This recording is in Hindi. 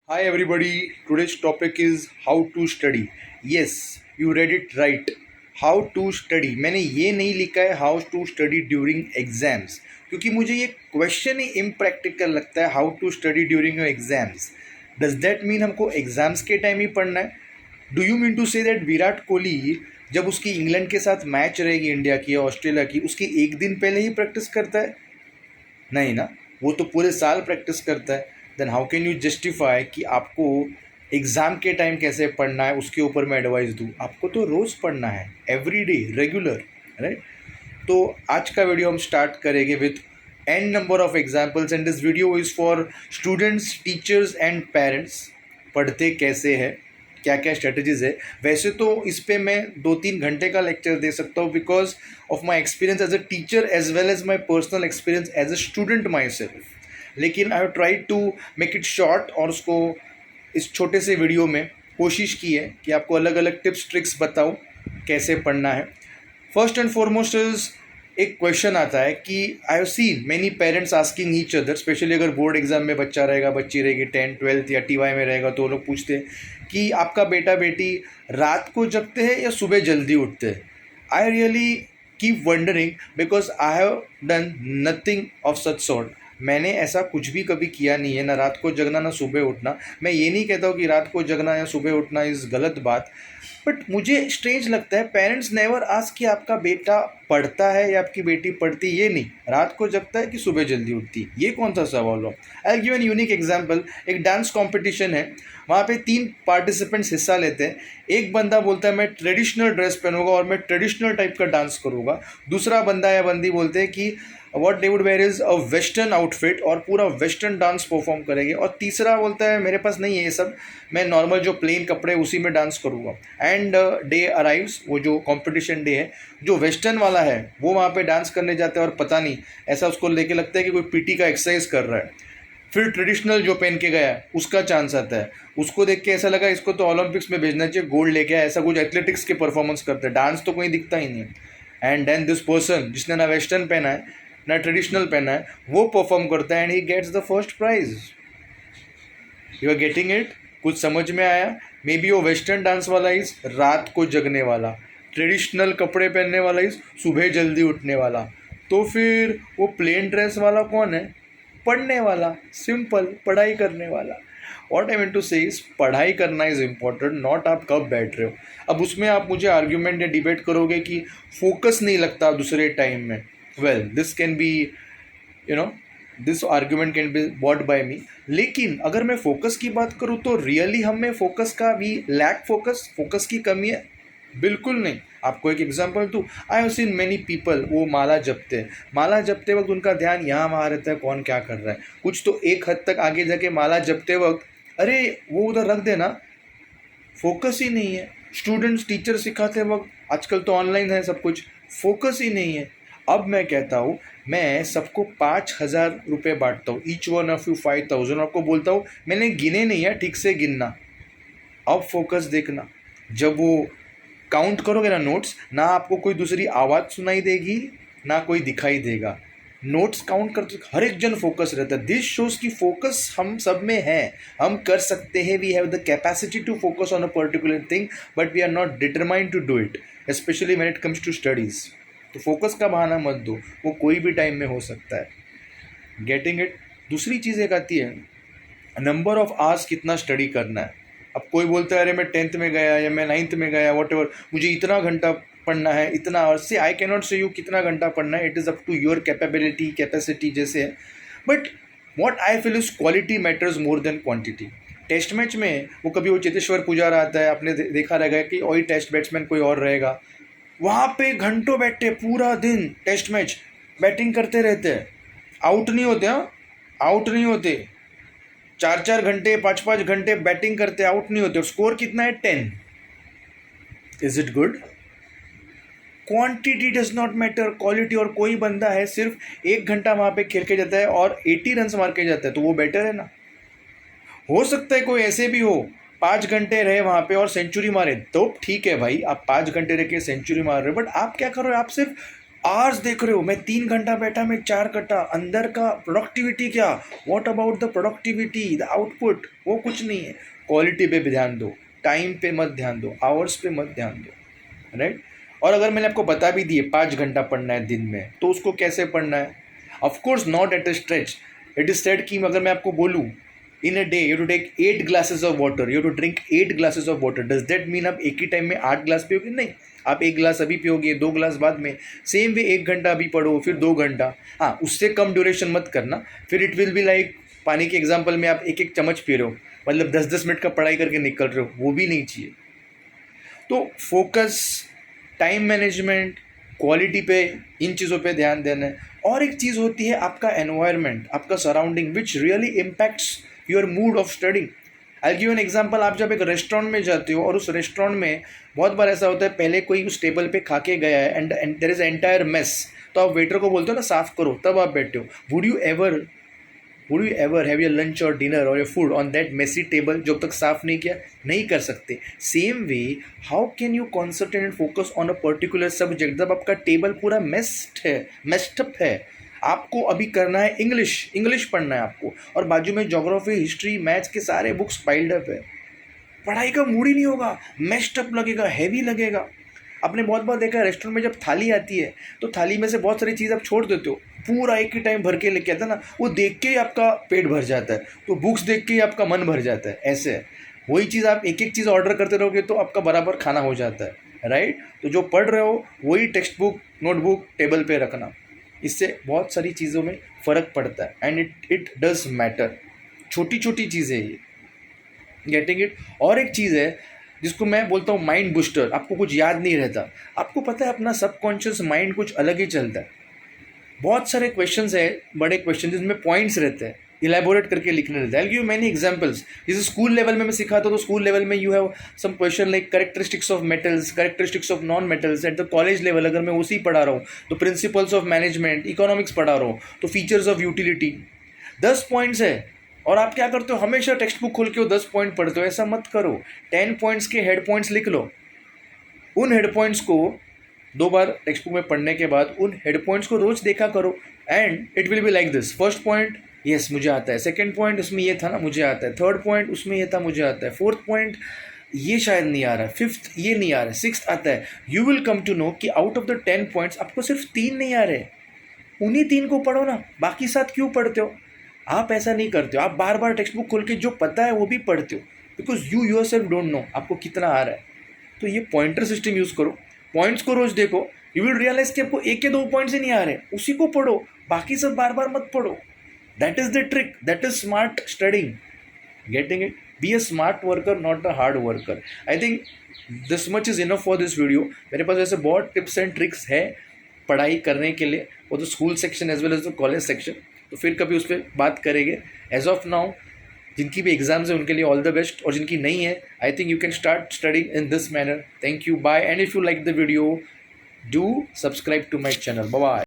Hi everybody, today's topic is how to study. Yes, you read it right. How to study. मैंने ये नहीं लिखा है how to study during exams क्योंकि मुझे ये क्वेश्चन ही इम्प्रैक्टिकल लगता है how to study during your exams. Does that mean हमको एग्जाम्स के टाइम ही पढ़ना है? Do you mean to say that Virat Kohli जब उसकी इंग्लैंड के साथ मैच रहेगी इंडिया की या ऑस्ट्रेलिया की उसकी एक दिन पहले ही प्रैक्टिस करता है? नहीं ना, वो तो पूरे साल प्रैक्टिस करता है. Then how can you justify कि आपको एग्ज़ाम के टाइम कैसे पढ़ना है उसके ऊपर मैं एडवाइस दूँ? आपको तो रोज़ पढ़ना है, एवरी डे, रेगुलर, राइट? तो आज का वीडियो हम स्टार्ट करेंगे with n number of examples and this video is for students, teachers and parents. पढ़ते कैसे है, क्या क्या स्ट्रेटजीज है. वैसे तो इस पे मैं 2-3 घंटे का लेक्चर दे सकता हूँ because of my experience as a teacher as well as my personal experience as a student myself. लेकिन I have try to make it short और उसको इस छोटे से वीडियो में कोशिश की है कि आपको अलग अलग टिप्स ट्रिक्स बताऊँ कैसे पढ़ना है. फर्स्ट एंड फॉरमोस्ट इज एक क्वेश्चन आता है कि I have seen many parents asking each other, specially अगर बोर्ड एग्जाम में बच्चा रहेगा, बच्ची रहेगी, 10th 12th या टीवाई में रहेगा, तो वो लोग पूछते हैं कि आपका बेटा बेटी रात को जगते हैं या सुबह जल्दी उठते हैं. I really keep wondering because I have done nothing of such sort. मैंने ऐसा कुछ भी कभी किया नहीं है, ना रात को जगना ना सुबह उठना. मैं ये नहीं कहता हूँ कि रात को जगना या सुबह उठना इज़ गलत बात, बट मुझे स्ट्रेंज लगता है पेरेंट्स नेवर आस्क कि आपका बेटा पढ़ता है या आपकी बेटी पढ़ती, ये नहीं, रात को जगता है कि सुबह जल्दी उठती, ये कौन सा सवाल हो. I give an unique example. एक डांस कंपटीशन है, वहाँ पे 3 पार्टिसिपेंट्स हिस्सा लेते हैं. एक बंदा बोलता है मैं ट्रेडिशनल ड्रेस पहनूंगा और मैं ट्रेडिशनल टाइप का डांस करूँगा. दूसरा बंदा या बंदी बोलते हैं कि what they would wear is a western outfit और पूरा वेस्टर्न डांस परफॉर्म करेंगे. और तीसरा बोलता है मेरे पास नहीं है ये सब, मैं नॉर्मल जो प्लेन कपड़े उसी में डांस करूँगा. एंड डे अराइव्स, वो जो कंपटीशन डे है, जो वेस्टर्न वाला है वो वहाँ पे डांस करने जाता है और पता नहीं ऐसा उसको लेके लगता है कि कोई पीटी का एक्सरसाइज कर रहा है. फिर ट्रेडिशनल जो पहन के गया है उसका चांस आता है, उसको देख के ऐसा लगा इसको तो ओलंपिक्स में भेजना चाहिए, गोल्ड लेके आया, ऐसा कुछ एथलेटिक्स के परफॉर्मेंस करते हैं, डांस तो कोई दिखता ही नहीं है. एंड देन दिस पर्सन जिसने ना वेस्टर्न पहना है ना ट्रेडिशनल पहना है वो परफॉर्म करता है and he gets the first prize. You are getting it? कुछ समझ में आया? मे बी वो वेस्टर्न डांस वाला इज रात को जगने वाला, ट्रेडिशनल कपड़े पहनने वाला इज सुबह जल्दी उठने वाला. तो फिर वो प्लेन ड्रेस वाला कौन है? पढ़ने वाला, सिंपल पढ़ाई करने वाला. वॉट आई मीन टू से इज पढ़ाई करना इज इम्पॉर्टेंट, नॉट आप कब बैठ रहे हो. अब उसमें आप मुझे आर्ग्यूमेंट या डिबेट करोगे कि फोकस नहीं लगता दूसरे टाइम में. Well this can be, you know, this argument can be bought by me. लेकिन अगर मैं फोकस की बात करूँ तो रियली हम में फोकस का भी लैक, फोकस की कमी है? बिल्कुल नहीं. आपको एक एग्जांपल दूँ, I have seen many people, वो माला जपते हैं, माला जपते वक्त उनका ध्यान यहाँ वहाँ रहता है कौन क्या कर रहा है. कुछ तो एक हद तक आगे जाके माला जपते वक्त अरे वो उधर रख देना, फोकस ही नहीं है. स्टूडेंट्स टीचर सिखाते वक्त, आजकल तो ऑनलाइन है सब कुछ, फोकस ही नहीं है. अब मैं कहता हूँ मैं सबको 5,000 रुपये बांटता हूँ, ईच वन ऑफ यू 5,000, आपको बोलता हूँ मैंने गिने नहीं है, ठीक से गिनना. अब फोकस देखना, जब वो काउंट करोगे ना नोट्स, ना आपको कोई दूसरी आवाज़ सुनाई देगी ना कोई दिखाई देगा. नोट्स काउंट करते हर एक जन फोकस रहता है. दिस शोज की फोकस हम सब में है, हम कर सकते हैं. We have the capacity to focus on a particular thing but we are not determined to do it, specially when it comes to studies. तो फोकस का बहाना मत दो, वो कोई भी टाइम में हो सकता है. Getting it? दूसरी चीज़ एक आती है नंबर ऑफ आवर्स कितना स्टडी करना है. अब कोई बोलता है अरे मैं 10th में गया या मैं 9th में गया, वॉट एवर, मुझे इतना घंटा पढ़ना है, इतना आवर्स से. I can not say you कितना घंटा पढ़ना है, it is up to your capability, capacity जैसे है. But what I feel is quality matters more than quantity. Test match में वो कभी वो चेतेश्वर पुजारा आता है, आपने देखा रहेगा कि वही टेस्ट बैट्समैन कोई और रहेगा, वहाँ पे घंटों बैठे पूरा दिन टेस्ट मैच बैटिंग करते रहते हैं, आउट नहीं होते. हाँ, आउट नहीं होते. 4-4 घंटे 5-5 घंटे बैटिंग करते, आउट नहीं होते. और स्कोर कितना है? 10. Is it good? Quantity does not matter, quality. और कोई बंदा है सिर्फ 1 घंटा वहाँ पे खेल के जाता है और 80 रन मार के जाता है, तो वो बेटर है ना. हो सकता है कोई ऐसे भी हो 5 घंटे रहे वहाँ पे और सेंचुरी मारे, तो ठीक है भाई, आप 5 घंटे रह के सेंचुरी मार रहे हो. बट आप क्या कर रहे हो? आप सिर्फ आवर्स देख रहे हो, मैं 3 घंटा बैठा, मैं 4 घंटा, अंदर का प्रोडक्टिविटी क्या, what about the productivity, the output, वो कुछ नहीं है। क्वालिटी पे भी ध्यान दो, टाइम पे मत ध्यान दो, आवर्स पे मत ध्यान दो, राइट। और अगर मैंने आपको बता भी दिए 5 घंटा पढ़ना है दिन में, तो उसको कैसे पढ़ना है? Of course not at a stretch. It is said कि अगर मैं आपको बोलूँ in a day you to take 8 glasses of water, you to drink 8 glasses of water, does that mean आप एक ही टाइम में 8 ग्लास पियोगे? नहीं, आप 1 ग्लास अभी पियोगे, 2 ग्लास बाद में। सेम वे 1 घंटा अभी पढ़ो, फिर 2 घंटा। हाँ, उससे कम ड्यूरेशन मत करना, फिर इट विल बी लाइक पानी के एग्जाम्पल में आप एक एक चम्मच पी रहे हो, मतलब 10-10 मिनट का पढ़ाई करके निकल रहे हो, वो भी नहीं चाहिए। तो फोकस, टाइम मैनेजमेंट, क्वालिटी पे, इन चीज़ों पे ध्यान देना है। और एक चीज़ होती है आपका एनवायरनमेंट, आपका surrounding, which really impacts your mood off studying. I give an example, आप जब एक रेस्टोरेंट में जाते हो और उस रेस्टोरेंट में बहुत बार ऐसा होता है पहले कोई उस टेबल पे खा के गया है and there is entire mess, तो आप वेटर को बोलते हो ना साफ करो, तब आप बैठते हो। Would you ever have your lunch और डिनर और your food on that messy table जब तक साफ नहीं किया? नहीं कर सकते। Same way how can you concentrate and focus on a particular subject जब आपका टेबल पूरा मेस्टअप है? आपको अभी करना है इंग्लिश पढ़ना है आपको, और बाजू में ज्योग्राफी, हिस्ट्री, मैथ्स के सारे बुक्स पाइल्ड अप है। पढ़ाई का मूड ही नहीं होगा, मेस्टअप लगेगा, हैवी लगेगा। आपने बहुत बार देखा है रेस्टोरेंट में जब थाली आती है तो थाली में से बहुत सारी चीज़ आप छोड़ देते हो, पूरा एक ही टाइम भर के लेके आता ना, वो देख के ही आपका पेट भर जाता है, तो बुक्स देख के ही आपका मन भर जाता है। ऐसे है, वही चीज़ आप एक एक चीज़ ऑर्डर करते रहोगे तो आपका बराबर खाना हो जाता है, राइट। तो जो पढ़ रहे हो वही टेक्स्ट बुक, नोटबुक टेबल पे रखना, इससे बहुत सारी चीज़ों में फ़र्क पड़ता है एंड इट डज मैटर। छोटी छोटी चीज़ें ये, गेटिंग इट। और एक चीज़ है जिसको मैं बोलता हूँ माइंड बूस्टर, आपको कुछ याद नहीं रहता। आपको पता है अपना सबकॉन्शियस माइंड कुछ अलग ही चलता है। बहुत सारे क्वेश्चंस है, बड़े क्वेश्चन जिसमें पॉइंट्स रहते हैं, इलेबोरेट करके लिखने रहता है। I give many examples. जैसे स्कूल लेवल में मैं सिखाता हूँ तो स्कूल लेवल में you have some question like characteristics of metals, characteristics of non metals. At the college level अगर मैं उसी पढ़ा रहा हूँ तो प्रिंसिपल्स ऑफ मैनेजमेंट, इकोनॉमिक्स पढ़ा रहा हूँ तो फीचर्स ऑफ यूटिलिटी। 10 पॉइंट्स है और आप क्या करते हो, हमेशा टेक्स्ट बुक खोल के वो 10 पॉइंट पढ़ते हो। ऐसा मत करो, 10 पॉइंट्स के हेड पॉइंट्स लिख लो। उन हेड पॉइंट्स को 2 बार टेक्स्ट बुक में पढ़ने के बाद उन हेड पॉइंट्स को रोज देखा करो and it will be like this. First point, yes मुझे आता है। सेकंड पॉइंट, उसमें ये था ना, मुझे आता है। थर्ड पॉइंट, उसमें ये था, मुझे आता है। फोर्थ पॉइंट, ये शायद नहीं आ रहा है। फिफ्थ, ये नहीं आ रहा है। सिक्स्थ आता है। You will come to know कि आउट ऑफ द 10 पॉइंट्स आपको सिर्फ 3 नहीं आ रहे। उन्हीं 3 को पढ़ो ना, बाकी 7 क्यों पढ़ते हो? आप ऐसा नहीं करते हो, आप बार बार टेक्स्ट बुक खोल के जो पता है वो भी पढ़ते हो, because you yourself don't know आपको कितना आ रहा है। तो ये पॉइंटर सिस्टम यूज़ करो, पॉइंट्स को रोज देखो, यू विल रियलाइज कि आपको 1 या 2 पॉइंट्स ही नहीं आ रहे, उसी को पढ़ो, बाकी सब बार बार मत पढ़ो। That is the trick, that is smart studying, getting it. Be a smart worker, not a hard worker. I think this much is enough for this video. मेरे पास ऐसे बहुत टिप्स एंड ट्रिक्स है पढ़ाई करने के लिए, वो तो school section as well as the college section, तो फिर कभी उस पर बात करेंगे। एज ऑफ नाउ जिनकी भी एग्जाम्स है उनके लिए ऑल द बेस्ट, और जिनकी नहीं है I think you can start studying in this manner. Thank you, bye, and if you like the video do subscribe to my channel. Bye.